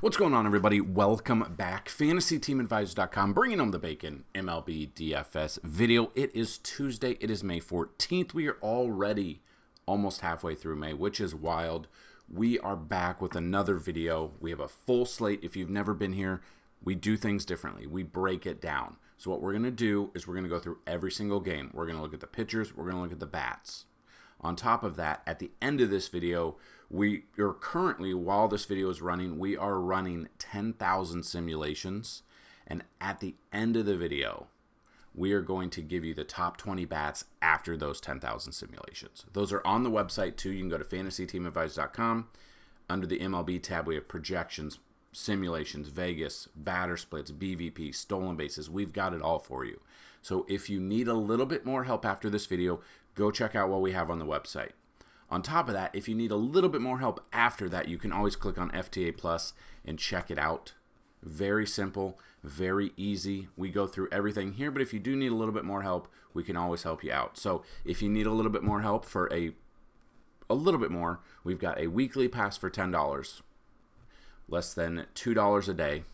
What's going on, everybody? Welcome back. FantasyTeamAdvisors.com, bringing home the bacon, MLB DFS video. It is Tuesday. It is May 14th. We are already almost halfway through May, which is wild. We are back with another video. We have a full slate. If you've never been here, we do things differently. We break it down. So what we're going to do is we're going to go through every single game. We're going to look at the pitchers. We're going to look at the bats. On top of that, at the end of this video, we are currently, while this video is running, we are running 10,000 simulations. And at the end of the video, we are going to give you the top 20 bats after those 10,000 simulations. Those are on the website too. You can go to FantasyTeamAdvisors.com. Under the MLB tab, we have projections, simulations, Vegas, batter splits, BVP, stolen bases. We've got it all for you. So if you need a little bit more help after this video, go check out what we have on the website. On top of that, if you need a little bit more help after that, you can always click on FTA Plus and check it out. Very simple, very easy. We go through everything here, but if you do need a little bit more help, we can always help you out. So if you need a little bit more help for a little bit more, we've got a weekly pass for $10, less than $2 a day.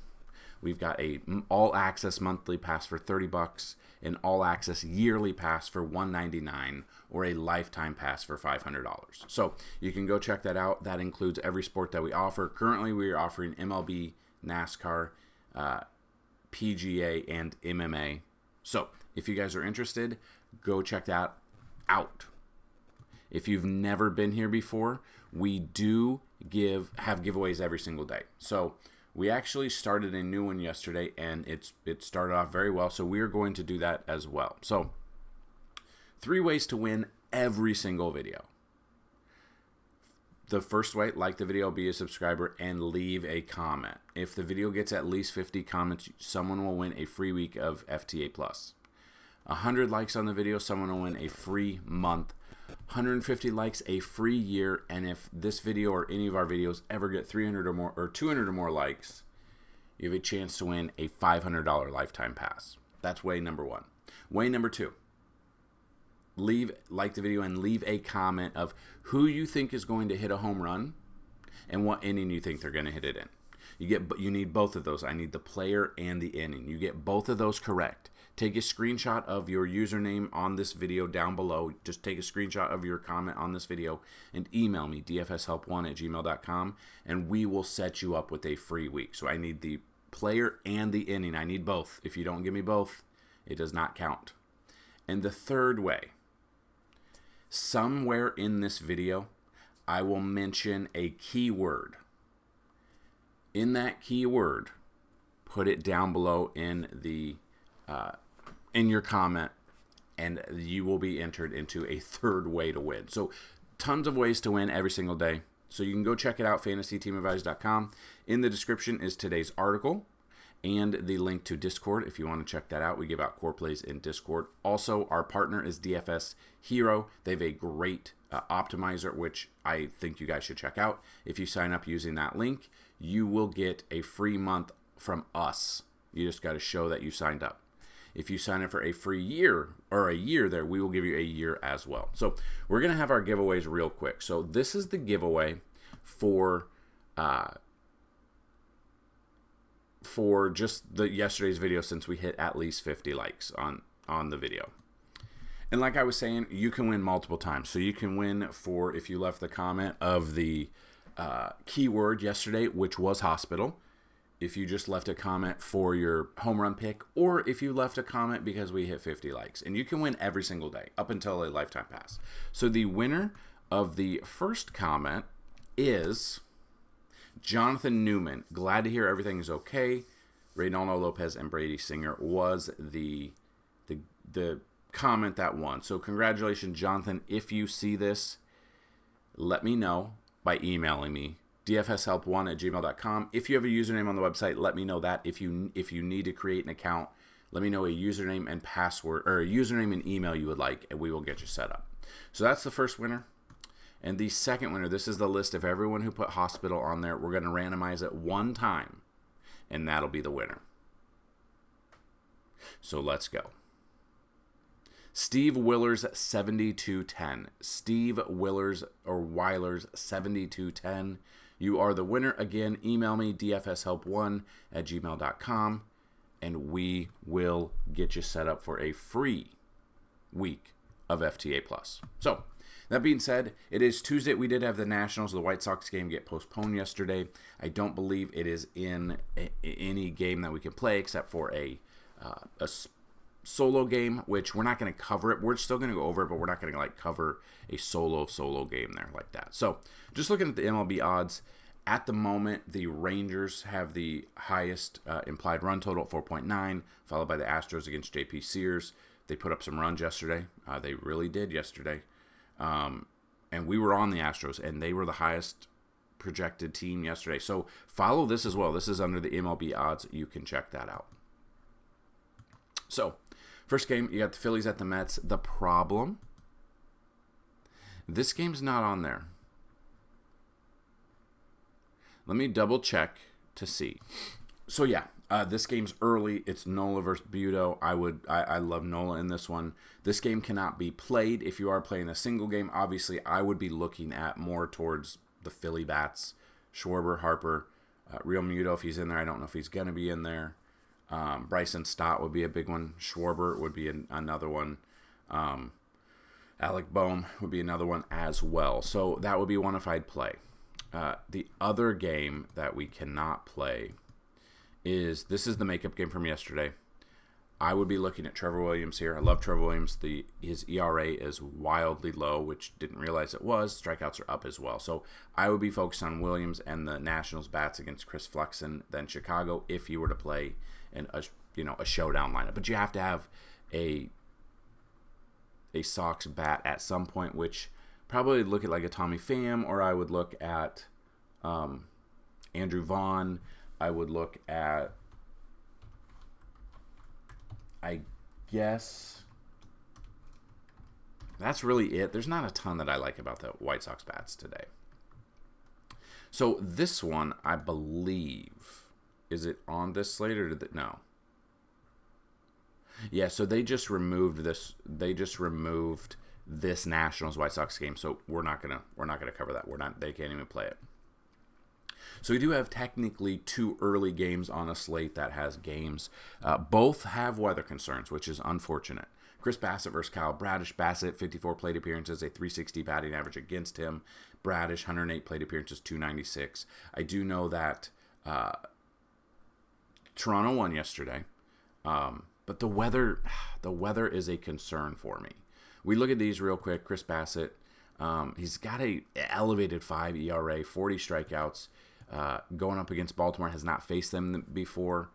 We've got a all-access monthly pass for $30, an all-access yearly pass for $199, or a lifetime pass for $500. So you can go check that out. That includes every sport that we offer. Currently, we are offering MLB, NASCAR, PGA, and MMA. So if you guys are interested, go check that out. If you've never been here before, we do have giveaways every single day. So we actually started a new one yesterday, and it started off very well, so we are going to do that as well. So 3 ways to win every single video. The first way, like the video, be a subscriber, and leave a comment. If the video gets at least 50 comments, someone will win a free week of FTA Plus. 100 likes on the video, someone will win a free month. 150 likes, a free year. And if this video or any of our videos ever get 300 or more or 200 or more likes, you have a chance to win a $500 lifetime pass. That's way number 1. Way number 2, like the video and leave a comment of who you think is going to hit a home run and what inning you think they're going to hit it in. You need both of those. I need the player and the inning. You get both of those correct. Take a screenshot of your username on this video down below. Just take a screenshot of your comment on this video and email me, dfshelp1@gmail.com, and we will set you up with a free week. So I need the player and the inning. I need both. If you don't give me both, it does not count. And the third way, somewhere in this video, I will mention a keyword. In that keyword, put it down below in the in your comment, and you will be entered into a third way to win. So tons of ways to win every single day. So you can go check it out, FantasyTeamAdvisors.com. In the description is today's article and the link to Discord if you want to check that out. We give out core plays in Discord. Also, our partner is DFS Hero. They have a great optimizer, which I think you guys should check out. If you sign up using that link, you will get a free month from us. You just got to show that you signed up. If you sign up for a free year or a year there, we will give you a year as well. So we're going to have our giveaways real quick. So this is the giveaway for just yesterday's video, since we hit at least 50 likes on the video. And like I was saying, you can win multiple times. So you can win for, if you left the comment of the keyword yesterday, which was hospital. If you just left a comment for your home run pick, or if you left a comment because we hit 50 likes. And you can win every single day up until a lifetime pass. So the winner of the first comment is Jonathan Newman. Glad to hear everything is okay. Reynaldo Lopez and Brady Singer was the comment that won. So congratulations, Jonathan. If you see this, let me know by emailing me, dfshelp1@gmail.com. If you have a username on the website, let me know that. If you need to create an account, let me know a username and password, or a username and email you would like, and we will get you set up. So that's the first winner. And the second winner, this is the list of everyone who put hospital on there. We're going to randomize it one time, and that'll be the winner. So let's go. Steve Willers 7210. Steve Willers or Weilers 7210. You are the winner. Again, email me, dfshelp1@gmail.com, and we will get you set up for a free week of FTA Plus. So, that being said, it is Tuesday. We did have the Nationals, the White Sox game get postponed yesterday. I don't believe it is in any game that we can play except for a solo game, which we're not going to cover it. We're still going to go over it, but we're not going to cover a solo game there like that. So just looking at the MLB odds, at the moment, the Rangers have the highest implied run total at 4.9, followed by the Astros against JP Sears. They put up some runs yesterday. They really did yesterday. And we were on the Astros, and they were the highest projected team yesterday. So follow this as well. This is under the MLB odds. You can check that out. So, first game, you got the Phillies at the Mets. The problem, this game's not on there. Let me double check to see. So yeah, this game's early. It's Nola versus Budo. I love Nola in this one. This game cannot be played. If you are playing a single game, obviously I would be looking at more towards the Philly bats. Schwarber, Harper, Real Muto if he's in there. I don't know if he's going to be in there. Bryson Stott would be a big one. Schwarber would be another one. Alec Boehm would be another one as well. So that would be one if I'd play. The other game that we cannot play is, this is the makeup game from yesterday. I would be looking at Trevor Williams here. I love Trevor Williams. His ERA is wildly low, which didn't realize it was. Strikeouts are up as well. So I would be focused on Williams and the Nationals bats against Chris Flexen, then Chicago, if you were to play a showdown lineup. But you have to have a Sox bat at some point, which probably look at like a Tommy Pham, or I would look at Andrew Vaughn. I would look at, I guess that's really it. There's not a ton that I like about the White Sox bats today. So this one, I believe, is it on this slate or did it? No. Yeah, so they just removed this. They just removed this Nationals White Sox game. So we're not gonna cover that. They can't even play it. So we do have technically two early games on a slate that has games. Both have weather concerns, which is unfortunate. Chris Bassett versus Kyle Bradish. Bassett, 54 plate appearances, a 360 batting average against him. Bradish, 108 plate appearances, 296. I do know that Toronto won yesterday, but the weather is a concern for me. We look at these real quick. Chris Bassett, he's got a elevated 5 ERA, 40 strikeouts. Going up against Baltimore, has not faced them before,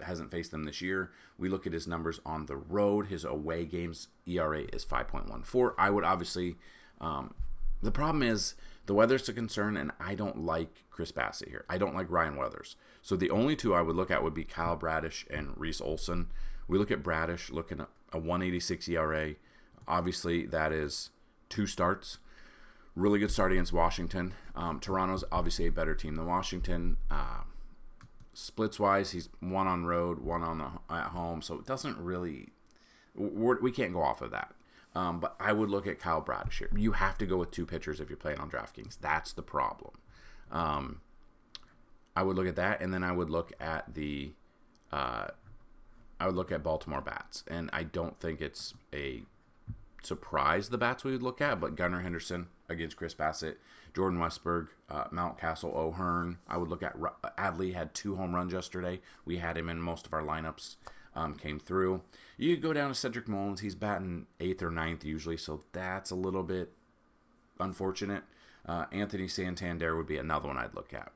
hasn't faced them this year. We look at his numbers on the road. His away games ERA is 5.14. I would obviously, the problem is the weather's a concern, and I don't like Chris Bassett here. I don't like Ryan Weathers. So the only two I would look at would be Kyle Bradish and Reese Olson. We look at Bradish, looking at a 186 ERA. Obviously, that is 2 starts. Really good start against Washington. Toronto's obviously a better team than Washington. Splits-wise, he's 1 on road, 1 at home, so it doesn't really... We can't go off of that. But I would look at Kyle Bradish here. You have to go with 2 pitchers if you're playing on DraftKings. That's the problem. I would look at that, and then I would look at Baltimore bats. And I don't think it's a surprise the bats we would look at, but Gunnar Henderson against Chris Bassett, Jordan Westburg, Mountcastle, O'Hearn. I would look at Adley, had 2 home runs yesterday. We had him in most of our lineups, came through. You could go down to Cedric Mullins. He's batting 8th or 9th usually, so that's a little bit unfortunate. Anthony Santander would be another one I'd look at.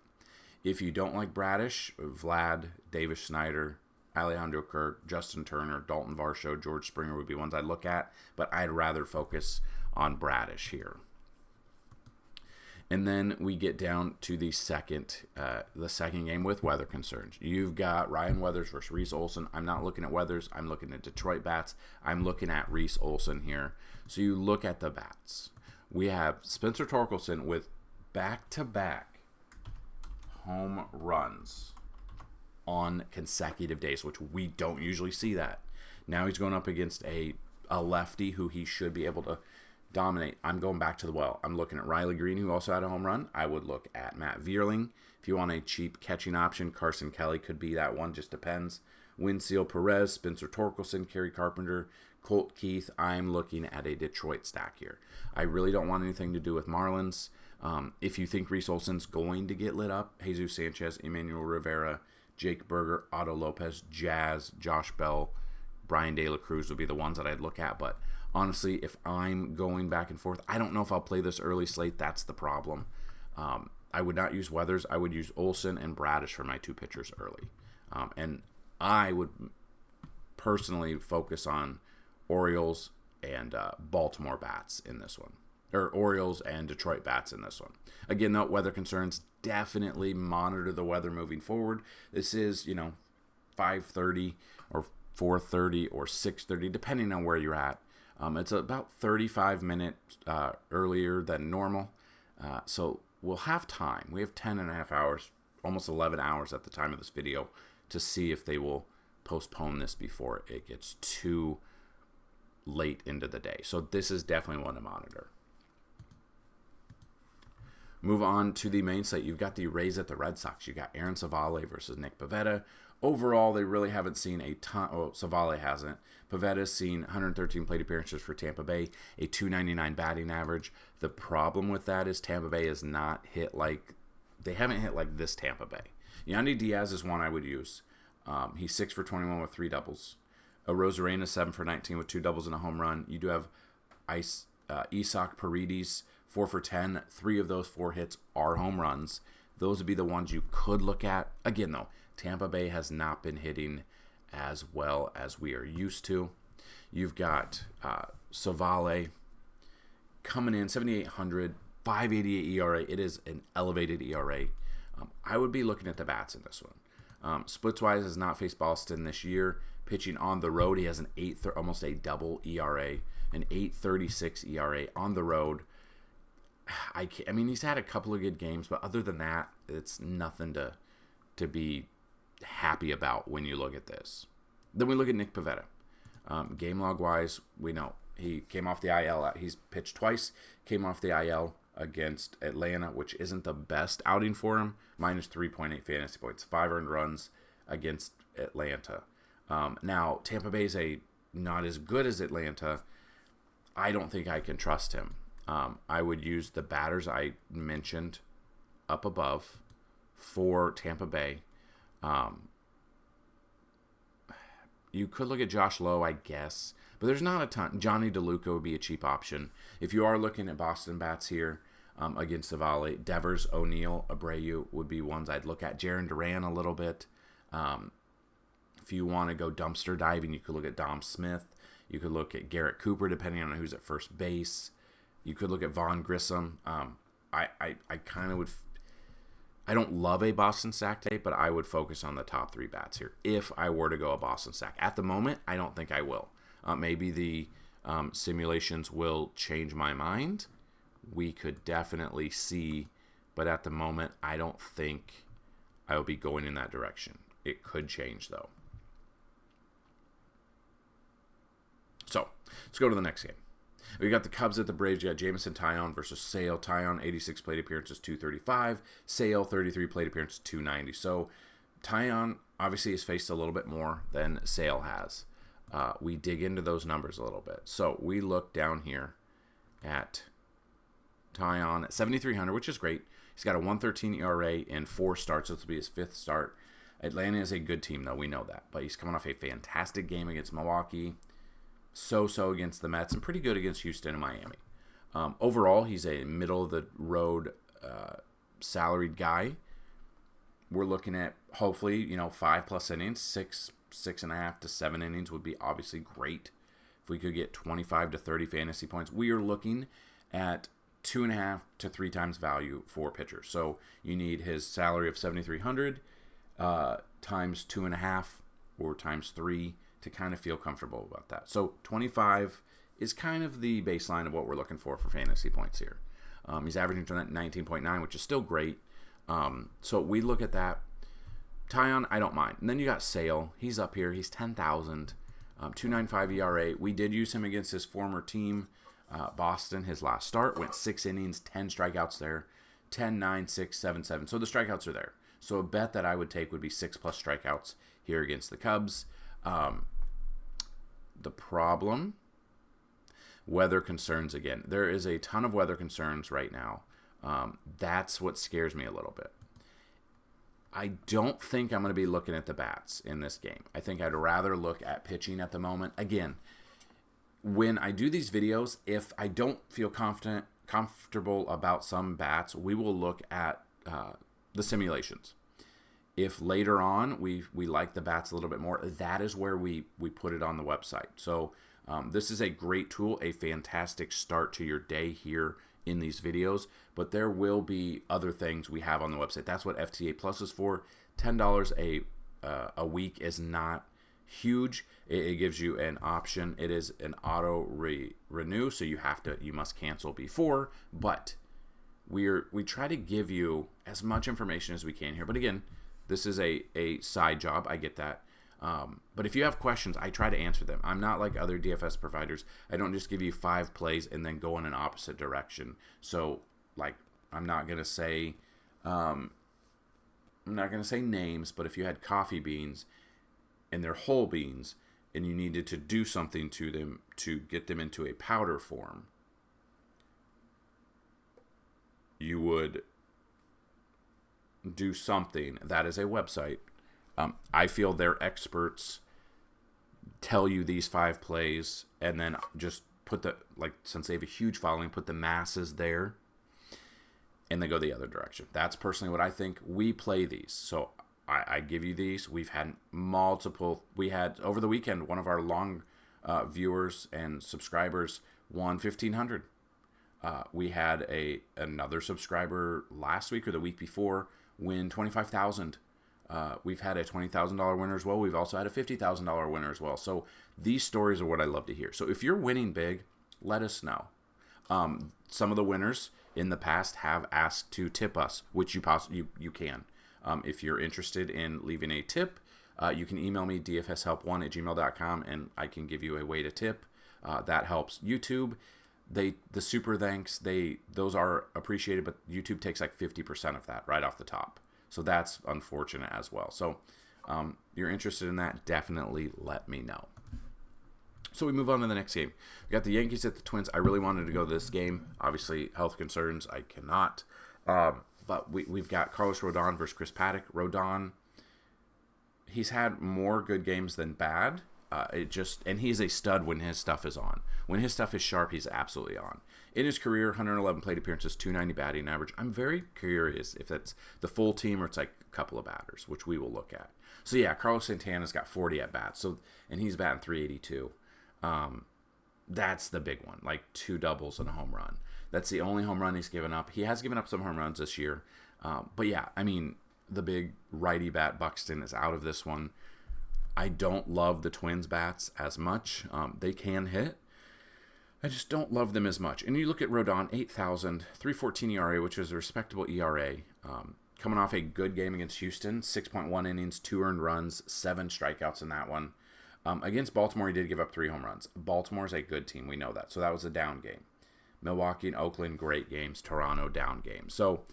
If you don't like Bradish, Vlad, Davis Snyder, Alejandro Kirk, Justin Turner, Dalton Varsho, George Springer would be ones I'd look at, but I'd rather focus on Bradish here. And then we get down to the second game with weather concerns. You've got Ryan Weathers versus Reese Olson. I'm not looking at Weathers. I'm looking at Detroit bats. I'm looking at Reese Olson here. So you look at the bats. We have Spencer Torkelson with back-to-back home runs on consecutive days, which we don't usually see that. Now he's going up against a lefty who he should be able to dominate, I'm going back to the well. I'm looking at Riley Green, who also had a home run. I would look at Matt Vierling. If you want a cheap catching option, Carson Kelly could be that one. Just depends. Winseal Perez, Spencer Torkelson, Kerry Carpenter, Colt Keith. I'm looking at a Detroit stack here. I really don't want anything to do with Marlins. If you think Reese Olson's going to get lit up, Jesus Sanchez, Emmanuel Rivera, Jake Berger, Otto Lopez, Jazz, Josh Bell, Brian De La Cruz would be the ones that I'd look at. But honestly, if I'm going back and forth, I don't know if I'll play this early slate. That's the problem. I would not use Weathers. I would use Olson and Bradish for my 2 pitchers early. And I would personally focus on Orioles and Baltimore bats in this one. Or Orioles and Detroit bats in this one. Again, though, weather concerns, definitely monitor the weather moving forward. This is, 5:30 or 4:30 or 6:30, depending on where you're at. It's about 35 minutes earlier than normal. So we'll have time. We have 10 and a half hours, almost 11 hours at the time of this video, to see if they will postpone this before it gets too late into the day. So this is definitely one to monitor. Move on to the main slate. You've got the Rays at the Red Sox. You got Aaron Savale versus Nick Pivetta. Overall, they really haven't seen a ton. Oh, Savale hasn't. Pivetta's seen 113 plate appearances for Tampa Bay, a 299 batting average. The problem with that is Tampa Bay has not hit like, they haven't hit like this Tampa Bay. Yandy Diaz is one I would use. He's 6 for 21 with 3 doubles. Rosarena 7 for 19 with 2 doubles and a home run. You do have Isaac Paredes 4 for 10. 3 of those 4 hits are home runs. Those would be the ones you could look at. Again, though, Tampa Bay has not been hitting as well as we are used to. You've got Savale coming in 7,800, 5.88 ERA. It is an elevated ERA. I would be looking at the bats in this one. Splits-wise, has not faced Boston this year. Pitching on the road, he has an almost a double ERA, an 8.36 ERA on the road. I mean, he's had a couple of good games, but other than that, it's nothing to be happy about when you look at this. Then we look at Nick Pivetta. Game log-wise, we know he came off the IL. He's pitched twice, came off the IL against Atlanta, which isn't the best outing for him. Minus 3.8 fantasy points, 5 earned runs against Atlanta. Now, Tampa Bay's not as good as Atlanta. I don't think I can trust him. I would use the batters I mentioned up above for Tampa Bay. You could look at Josh Lowe, I guess, but there's not a ton. Johnny DeLuca would be a cheap option. If you are looking at Boston bats here against Savale, Devers, O'Neill, Abreu would be ones I'd look at. Jarren Duran a little bit. If you want to go dumpster diving, you could look at Dom Smith. You could look at Garrett Cooper, depending on who's at first base. You could look at Vaughn Grissom. I kind of would. I don't love a Boston stack today, but I would focus on the top 3 bats here if I were to go a Boston stack. At the moment, I don't think I will. Maybe the simulations will change my mind. We could definitely see, but at the moment, I don't think I will be going in that direction. It could change, though. So, let's go to the next game. We got the Cubs at the Braves. You got Jameson Taillon versus Sale. Taillon, 86 plate appearances, 235. Sale, 33 plate appearances, 290. So, Taillon obviously has faced a little bit more than Sale has. We dig into those numbers a little bit. So, we look down here at Taillon at 7,300, which is great. He's got a 1.13 ERA in 4 starts. This will be his 5th start. Atlanta is a good team, though. We know that. But he's coming off a fantastic game against Milwaukee. So-so against the Mets, and pretty good against Houston and Miami. Overall, he's a middle-of-the-road salaried guy. We're looking at, hopefully, 5+ innings, 6.5 to 7 innings would be obviously great. If we could get 25 to 30 fantasy points, we are looking at 2.5 to 3 times value for pitchers. So you need his salary of 7,300 times 2.5 or times 3 to kind of feel comfortable about that. So 25 is kind of the baseline of what we're looking for fantasy points here. He's averaging 19.9, which is still great. So we look at that. Taillon, I don't mind. And then you got Sale. He's up here. He's 10,000. 2.95 ERA. We did use him against his former team. Boston, his last start, went 6 innings, 10 strikeouts there, 10, 9, 6, 7, 7. So the strikeouts are there. So a bet that I would take would be 6+ strikeouts here against the Cubs. The problem, weather concerns again. There is a ton of weather concerns right now. That's what scares me a little bit. I don't think I'm going to be looking at the bats in this game. I think I'd rather look at pitching at the moment. Again, when I do these videos, if I don't feel comfortable about some bats, we will look at the simulations. If later on we like the bats a little bit more, that is where we put it on the website. So this is a great tool, a fantastic start to your day here in these videos, but there will be other things we have on the website. That's what FTA Plus is for. $10 a week is not huge. It gives you an option. It is an auto renew, so you must cancel before, but we try to give you as much information as we can here. But again, this is a side job. I get that. But if you have questions, I try to answer them. I'm not like other DFS providers. I don't just give you 5 plays and then go in an opposite direction. So, like, I'm not gonna say names, but if you had coffee beans and they're whole beans and you needed to do something to them to get them into a powder form, you would do something. That is a website. I feel their experts tell you these 5 plays and then just put since they have a huge following, put the masses there and they go the other direction. That's personally what I think. We play these. So I give you these. We've had we had over the weekend, one of our long viewers and subscribers won $1,500. We had another subscriber last week or the week before win $25,000. We've had a $20,000 winner as well. We've also had a $50,000 winner as well. So these stories are what I love to hear. So if you're winning big, let us know. Some of the winners in the past have asked to tip us, which you can. If you're interested in leaving a tip, you can email me dfshelp1@gmail.com and I can give you a way to tip. That helps YouTube. The super thanks, those are appreciated, but YouTube takes like 50% of that right off the top. So that's unfortunate as well. So you're interested in that, definitely let me know. So we move on to the next game. We got the Yankees at the Twins. I really wanted to go to this game. Obviously, health concerns, I cannot. But we've got Carlos Rodon versus Chris Paddock. Rodon, he's had more good games than bad. And he's a stud when his stuff is on. When his stuff is sharp, he's absolutely on. In his career, 111 plate appearances, 290 batting average. I'm very curious if that's the full team or it's like a couple of batters, which we will look at. So yeah, Carlos Santana's got 40 at bats. And he's batting 382. That's the big one, like 2 doubles and a home run. That's the only home run he's given up. He has given up some home runs this year. But yeah, I mean, the big righty bat Buxton is out of this one. I don't love the Twins bats as much. They can hit. I just don't love them as much. And you look at Rodon, 8,000, 3.14 ERA, which is a respectable ERA. Coming off a good game against Houston, 6.1 innings, 2 earned runs, 7 strikeouts in that one. Against Baltimore, he did give up 3 home runs. Baltimore's a good team. We know that. So that was a down game. Milwaukee and Oakland, great games. Toronto, down game. So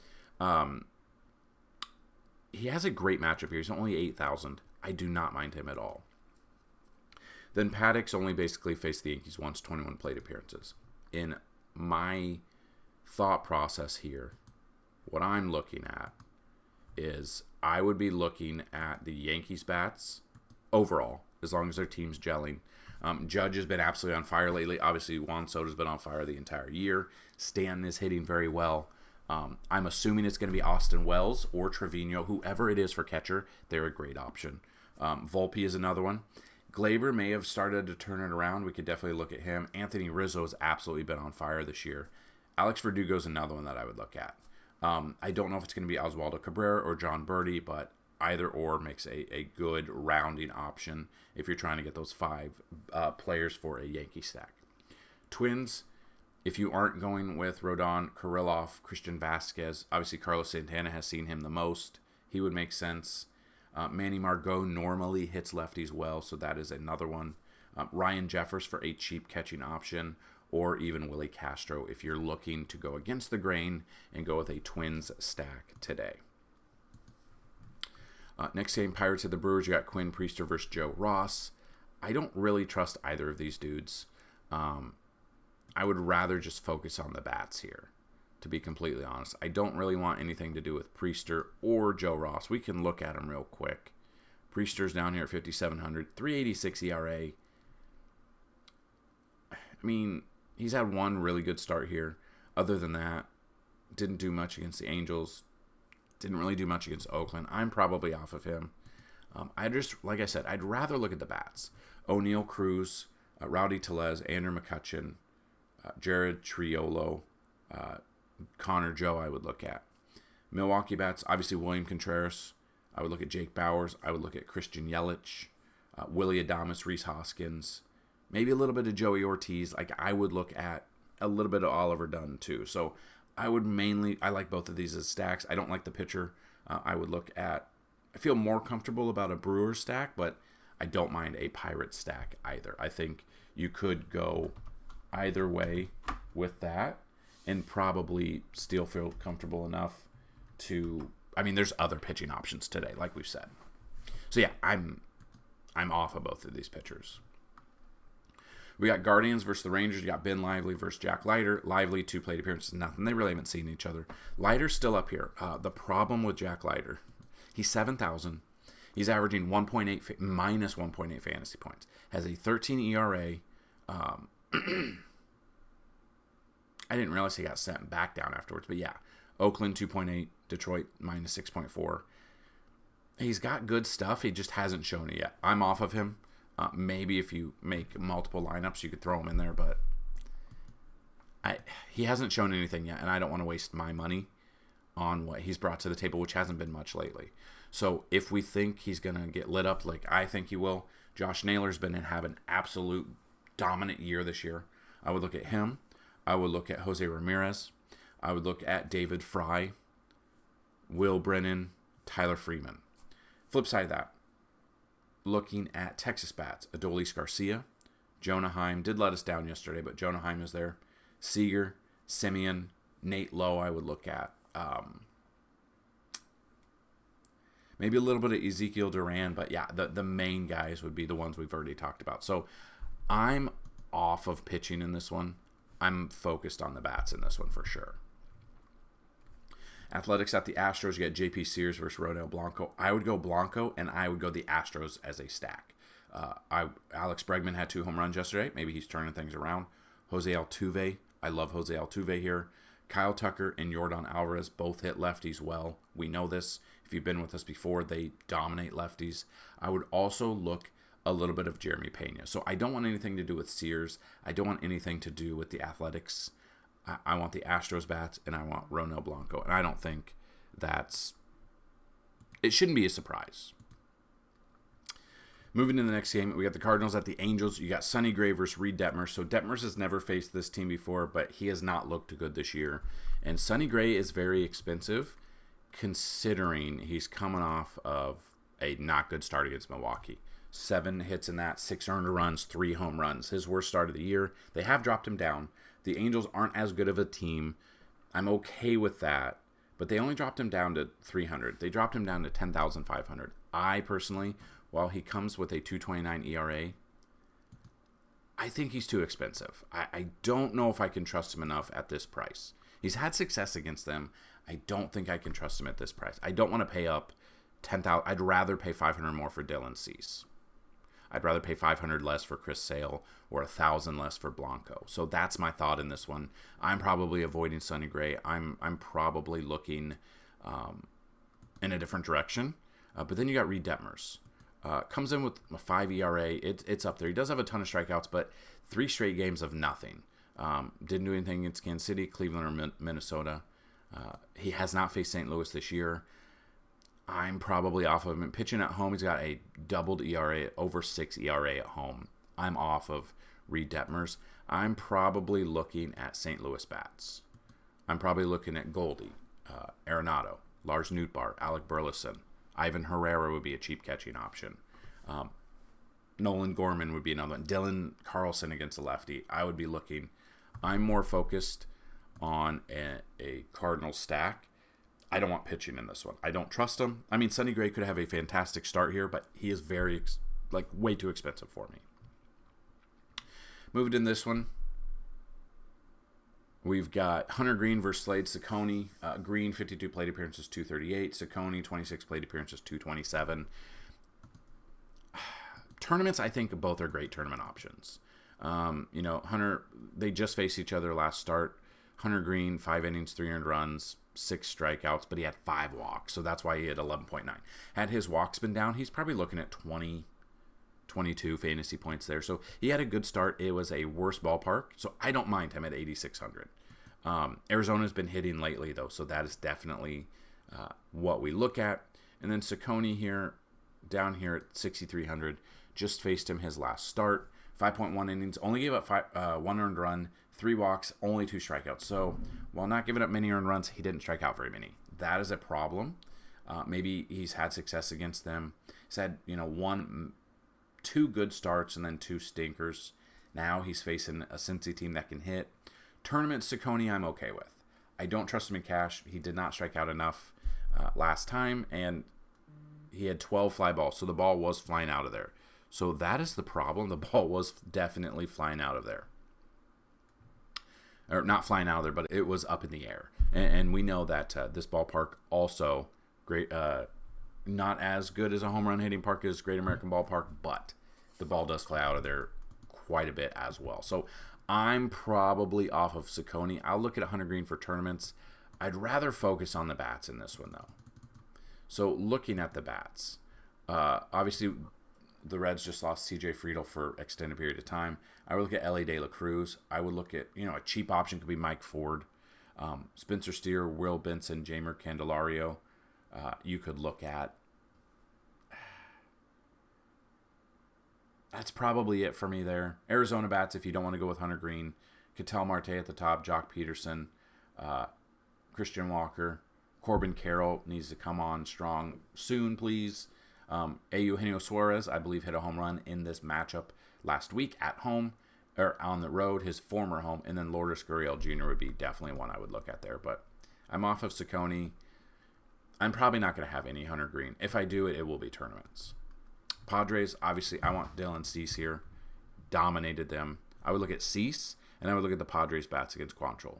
he has a great matchup here. He's only 8,000. I do not mind him at all. Then Paddock's only basically faced the Yankees once, 21 plate appearances. In my thought process here, what I'm looking at is I would be looking at the Yankees bats overall, as long as their team's gelling. Judge has been absolutely on fire lately. Obviously, Juan Soto's been on fire the entire year. Stanton is hitting very well. I'm assuming it's going to be Austin Wells or Trevino. Whoever it is for catcher, they're a great option. Volpe is another one. Glaber may have started to turn it around. We could definitely look at him. Anthony Rizzo has absolutely been on fire this year. Alex Verdugo is another one that I would look at. I don't know if it's going to be Oswaldo Cabrera or John Birdie, but either or makes a good rounding option if you're trying to get those 5 players for a Yankee stack. Twins, if you aren't going with Rodon, Kirilloff, Christian Vasquez, obviously Carlos Santana has seen him the most. He would make sense. Manny Margot normally hits lefties well, so that is another one. Ryan Jeffers for a cheap catching option, or even Willie Castro if you're looking to go against the grain and go with a Twins stack today. Next game, Pirates at the Brewers. You got Quinn Priester versus Joe Ross. I don't really trust either of these dudes. I would rather just focus on the bats here, to be completely honest. I don't really want anything to do with Priester or Joe Ross. We can look at them real quick. Priester's down here at 5,700, 386 ERA. I mean, he's had one really good start here. Other than that, didn't do much against the Angels. Didn't really do much against Oakland. I'm probably off of him. Like I said, I'd rather look at the bats. O'Neill Cruz, Rowdy Tellez, Andrew McCutchen, Jared Triolo, Connor Joe I would look at. Milwaukee bats, obviously William Contreras. I would look at Jake Bauers. I would look at Christian Yelich, Willie Adames, Rhys Hoskins, maybe a little bit of Joey Ortiz. Like, I would look at a little bit of Oliver Dunn too. So I like both of these as stacks. I don't like the pitcher. I feel more comfortable about a Brewers stack, but I don't mind a Pirates stack either. I think you could go either way with that and probably still feel comfortable enough to... I mean, there's other pitching options today, like we've said. So yeah, I'm off of both of these pitchers. We got Guardians versus the Rangers. You got Ben Lively versus Jack Leiter. Lively, 2 plate appearances, nothing. They really haven't seen each other. Leiter's still up here. The problem with Jack Leiter, he's 7,000. He's averaging minus 1.8 fantasy points. Has a 13 ERA. I didn't realize he got sent back down afterwards, but yeah. Oakland 2.8, Detroit minus 6.4. He's got good stuff. He just hasn't shown it yet. I'm off of him. Maybe if you make multiple lineups, you could throw him in there, but he hasn't shown anything yet, and I don't want to waste my money on what he's brought to the table, which hasn't been much lately. So if we think he's going to get lit up like I think he will, Josh Naylor's been having an absolute dominant year this year. I would look at him. I would look at Jose Ramirez. I would look at David Fry, Will Brennan, Tyler Freeman. Flip side of that, looking at Texas bats, Adolis Garcia, Jonah Heim did let us down yesterday, but Jonah Heim is there. Seager, Simeon, Nate Lowe I would look at. Maybe a little bit of Ezekiel Duran, but yeah, the main guys would be the ones we've already talked about. So I'm off of pitching in this one. I'm focused on the bats in this one for sure. Athletics at the Astros, you got JP Sears versus Rodel Blanco. I would go Blanco, and I would go the Astros as a stack. Alex Bregman had 2 home runs yesterday. Maybe he's turning things around. Jose Altuve, I love Jose Altuve here. Kyle Tucker and Yordan Alvarez both hit lefties well. We know this. If you've been with us before, they dominate lefties. I would also look a little bit of Jeremy Pena. So I don't want anything to do with Sears. I don't want anything to do with the Athletics. I want the Astros bats, and I want Ronel Blanco. And I don't think it shouldn't be a surprise. Moving to the next game, we got the Cardinals at the Angels. You got Sonny Gray versus Reed Detmers. So Detmers has never faced this team before, but he has not looked good this year. And Sonny Gray is very expensive, considering he's coming off of a not good start against Milwaukee. 7 hits in that, 6 earned runs, 3 home runs. His worst start of the year. They have dropped him down. The Angels aren't as good of a team. I'm okay with that, but they only dropped him down to 300. They dropped him down to 10,500. I personally, while he comes with a 2.29 ERA, I think he's too expensive. I don't know if I can trust him enough at this price. He's had success against them. I don't think I can trust him at this price. I don't want to pay up 10,000. I'd rather pay 500 more for Dylan Cease. I'd rather pay 500 less for Chris Sale or 1,000 less for Blanco. So that's my thought in this one. I'm probably avoiding Sonny Gray. I'm probably looking in a different direction. But then you got Reed Detmers. Comes in with a 5 ERA. It's up there. He does have a ton of strikeouts, but 3 straight games of nothing. Didn't do anything against Kansas City, Cleveland, or Minnesota. He has not faced St. Louis this year. I'm probably off of him. Pitching at home, he's got a doubled ERA, over 6 ERA at home. I'm off of Reed Detmers. I'm probably looking at St. Louis bats. I'm probably looking at Goldie, Arenado, Lars Nootbaar, Alec Burleson. Ivan Herrera would be a cheap catching option. Nolan Gorman would be another one. Dylan Carlson against a lefty. I would be looking I'm more focused on a Cardinals stack. I don't want pitching in this one. I don't trust him. I mean, Sonny Gray could have a fantastic start here, but he is way too expensive for me. Moving in this one, we've got Hunter Green versus Slade Cecconi. Green, 52 plate appearances, 238. Cecconi, 26 plate appearances, 227. Tournaments, I think both are great tournament options. Hunter, they just faced each other last start. Hunter Green, 5 innings, 3 earned runs, 6 strikeouts, but he had 5 walks, so that's why he had 11.9. Had his walks been down, he's probably looking at 20, 22 fantasy points there. So he had a good start. It was a worse ballpark, so I don't mind him at 8,600. Arizona's been hitting lately, though, so that is definitely what we look at. And then Cecconi here, down here at 6,300, just faced him his last start. 5.1 innings, only gave up 1 earned run, 3 walks, only 2 strikeouts. So while not giving up many earned runs, he didn't strike out very many. That is a problem. Maybe he's had success against them. He's had 2 good starts and then 2 stinkers. Now he's facing a Cincy team that can hit. Tournament Cecconi, I'm okay with. I don't trust him in cash. He did not strike out enough last time, and he had 12 fly balls, so the ball was flying out of there. So that is the problem. The ball was definitely flying out of there. Or not flying out of there, but it was up in the air. And we know that this ballpark also great, not as good as a home run hitting park as Great American Ballpark, but the ball does fly out of there quite a bit as well. So I'm probably off of Cecconi. I'll look at Hunter Green for tournaments. I'd rather focus on the bats in this one, though. So looking at the bats, obviously the Reds just lost C.J. Friedel for extended period of time. I would look at Elly De La Cruz. I would look at, a cheap option could be Mike Ford. Spencer Steer, Will Benson, Jamer Candelario. You could look at. That's probably it for me there. Arizona bats, if you don't want to go with Hunter Green. Ketel Marte at the top, Jock Peterson, Christian Walker. Corbin Carroll needs to come on strong soon, please. Eugenio Suarez, I believe, hit a home run in this matchup last week at home, or on the road, his former home. And then Lourdes Gurriel Jr. would be definitely one I would look at there. But I'm off of Cecconi. I'm probably not going to have any Hunter Green. If I do it, it will be tournaments. Padres, obviously, I want Dylan Cease here. Dominated them. I would look at Cease, and I would look at the Padres bats against Quantrill.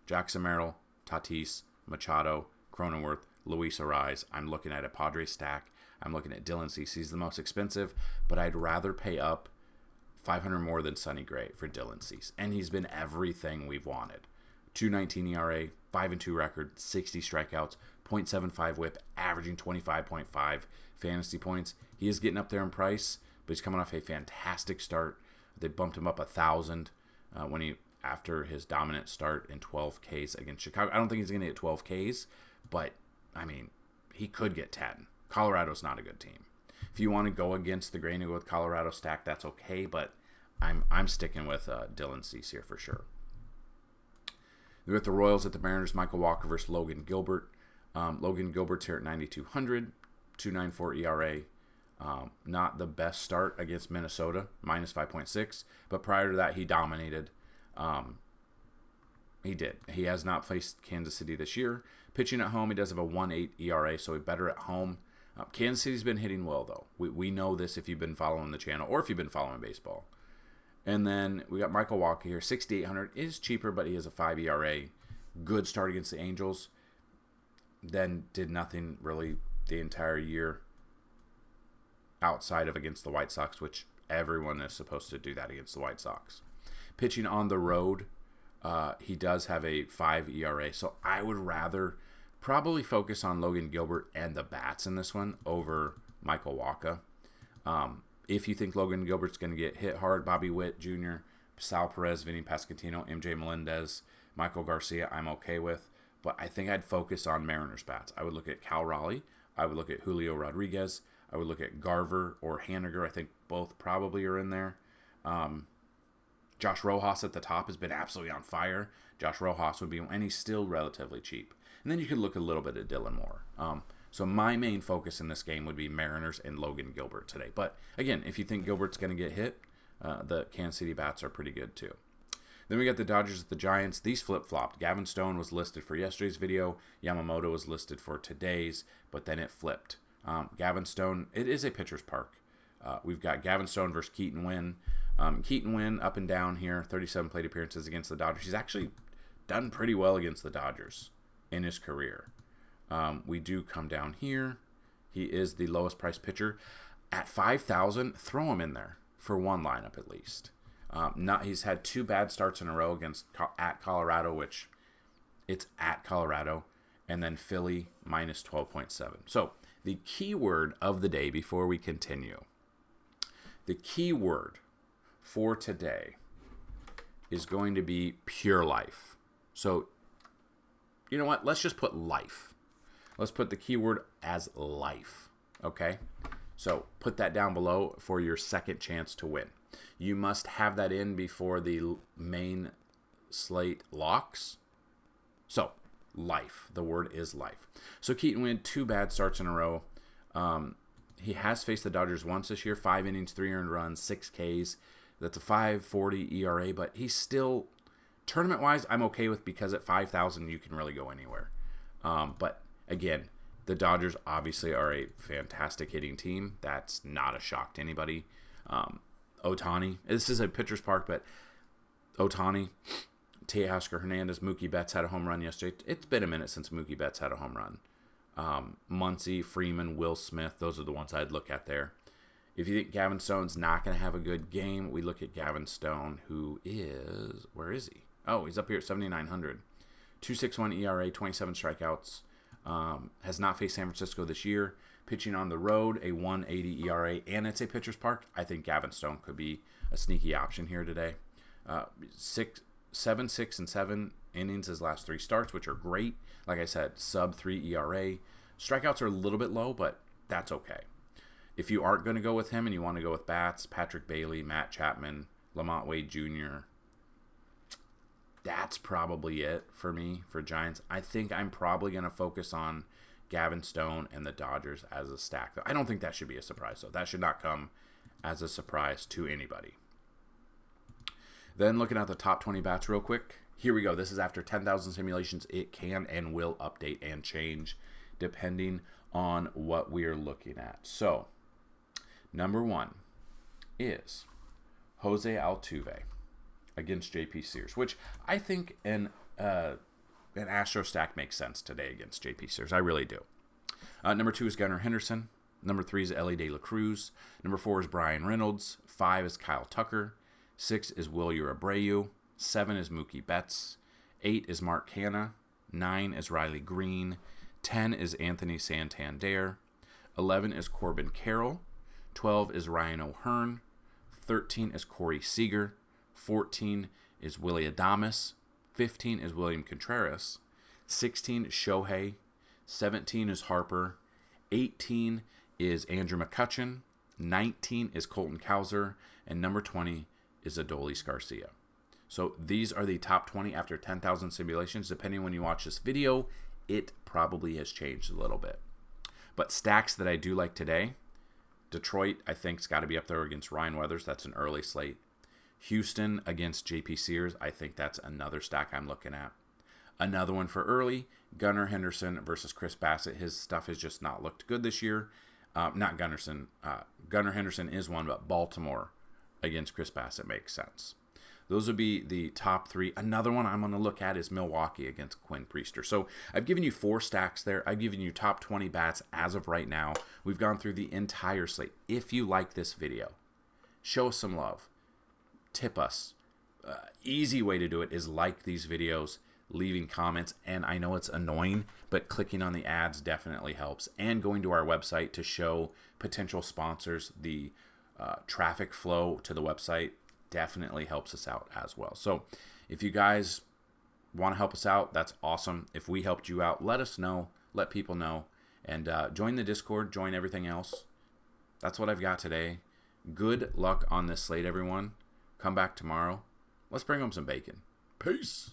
Jackson Merrill, Tatis, Machado, Cronenworth, Luis Arraez. I'm looking at a Padres stack. I'm looking at Dylan Cease. He's the most expensive, but I'd rather pay up $500 more than Sonny Gray for Dylan Cease. And he's been everything we've wanted. 2.19 ERA, 5-2 record, 60 strikeouts, 0.75 whip, averaging 25.5 fantasy points. He is getting up there in price, but he's coming off a fantastic start. They bumped him up 1,000 after his dominant start in 12 Ks against Chicago. I don't think he's going to get 12 Ks, but I mean, he could get 10. Colorado's not a good team. If you want to go against the grain and go with Colorado stack, that's okay, but I'm sticking with Dylan Cease here for sure. We got the Royals at the Mariners, Michael Walker versus Logan Gilbert. Logan Gilbert's here at 9,200, 2.94 ERA. Not the best start against Minnesota, minus 5.6, but prior to that, he dominated. He did. He has not faced Kansas City this year. Pitching at home, he does have a 1.8 ERA, so he's better at home. Kansas City's been hitting well, though. We know this if you've been following the channel or if you've been following baseball. And then we got Michael Walker here, 6,800. Is cheaper, but he has a 5 ERA. Good start against the Angels. Then did nothing really the entire year outside of against the White Sox, which everyone is supposed to do that against the White Sox. Pitching on the road, he does have a 5 ERA. So I would rather probably focus on Logan Gilbert and the bats in this one over Michael Walker. If you think Logan Gilbert's going to get hit hard, Bobby Witt Jr., Sal Perez, Vinny Pasquantino, MJ Melendez, Michael Garcia, I'm okay with. But I think I'd focus on Mariners bats. I would look at Cal Raleigh. I would look at Julio Rodriguez. I would look at Garver or Haniger. I think both probably are in there. Josh Rojas at the top has been absolutely on fire. Josh Rojas would be, and he's still relatively cheap. And then you could look a little bit at Dylan Moore. So my main focus in this game would be Mariners and Logan Gilbert today. But again, if you think Gilbert's going to get hit, the Kansas City bats are pretty good too. Then we got the Dodgers at the Giants. These flip-flopped. Gavin Stone was listed for yesterday's video. Yamamoto was listed for today's, but then it flipped. Gavin Stone, it is a pitcher's park. We've got Gavin Stone versus Keaton Winn. Keaton Winn up and down here, 37 plate appearances against the Dodgers. He's actually done pretty well against the Dodgers in his career. We do come down here. He is the lowest priced pitcher. At 5,000, throw him in there for one lineup at least. He's had 2 bad starts in a row at Colorado, which it's at Colorado, and then Philly minus 12.7. So the key word of the day before we continue, the key word for today is going to be pure life. So you know what? Let's just put life. Let's put the keyword as life. Okay? So put that down below for your second chance to win. You must have that in before the main slate locks. So, life. The word is life. So Keaton Winn, 2 bad starts in a row. He has faced the Dodgers once this year. 5 innings, 3 earned runs, 6 Ks. That's a 5.40 ERA, but he's still, tournament-wise, I'm okay with, because at 5,000 you can really go anywhere. But again, the Dodgers obviously are a fantastic hitting team. That's not a shock to anybody. Ohtani, this is a pitcher's park, but Ohtani, Teoscar Hernandez, Mookie Betts had a home run yesterday. It's been a minute since Mookie Betts had a home run. Muncy, Freeman, Will Smith, those are the ones I'd look at there. If you think Gavin Stone's not going to have a good game, we look at Gavin Stone, who is, where is he? Oh, he's up here at 7,900. 2.61 ERA, 27 strikeouts. Has not faced San Francisco this year. Pitching on the road, a 1.80 ERA, and it's a pitcher's park. I think Gavin Stone could be a sneaky option here today. 7, 6, and 7 innings his last 3 starts, which are great. Like I said, sub 3 ERA. Strikeouts are a little bit low, but that's okay. If you aren't going to go with him and you want to go with bats, Patrick Bailey, Matt Chapman, Lamont Wade Jr., that's probably it for me for Giants. I think I'm probably going to focus on Gavin Stone and the Dodgers as a stack. I don't think that should be a surprise, though. That should not come as a surprise to anybody. Then looking at the top 20 bats real quick. Here we go. This is after 10,000 simulations. It can and will update and change depending on what we are looking at. So, number 1 is Jose Altuve against JP Sears, which I think an Astro stack makes sense today against JP Sears. I really do. Number 2 is Gunnar Henderson. Number 3 is Ellie De La Cruz. Number 4 is Brian Reynolds. 5 is Kyle Tucker. 6 is Wilyer Abreu. 7 is Mookie Betts. 8 is Mark Canha. 9 is Riley Green. 10 is Anthony Santander. 11 is Corbin Carroll. 12 is Ryan O'Hearn. 13 is Corey Seager. 14 is Willy Adames. 15 is William Contreras. 16 is Shohei. 17 is Harper. 18 is Andrew McCutchen. 19 is Colton Cowser. And number 20 is Adolis Garcia. So these are the top 20 after 10,000 simulations. Depending when you watch this video, it probably has changed a little bit. But stacks that I do like today, Detroit, I think, has got to be up there against Ryan Weathers. That's an early slate. Houston against JP Sears, I think that's another stack I'm looking at. Another one for early, Gunnar Henderson versus Chris Bassett. His stuff has just not looked good this year. Gunnar Henderson is one, but Baltimore against Chris Bassett makes sense. Those would be the top 3. Another one I'm going to look at is Milwaukee against Quinn Priester. So I've given you 4 stacks there. I've given you top 20 bats as of right now. We've gone through the entire slate. If you like this video, show us some love. Tip us. Easy way to do it is like these videos, leaving comments, and I know it's annoying, but clicking on the ads definitely helps, and going to our website to show potential sponsors the traffic flow to the website definitely helps us out as well. So if you guys want to help us out, that's awesome. If we helped you out, let us know, let people know, and join the Discord, join everything else. That's what I've got today. Good luck on this slate, everyone. Come back tomorrow. Let's bring home some bacon. Peace.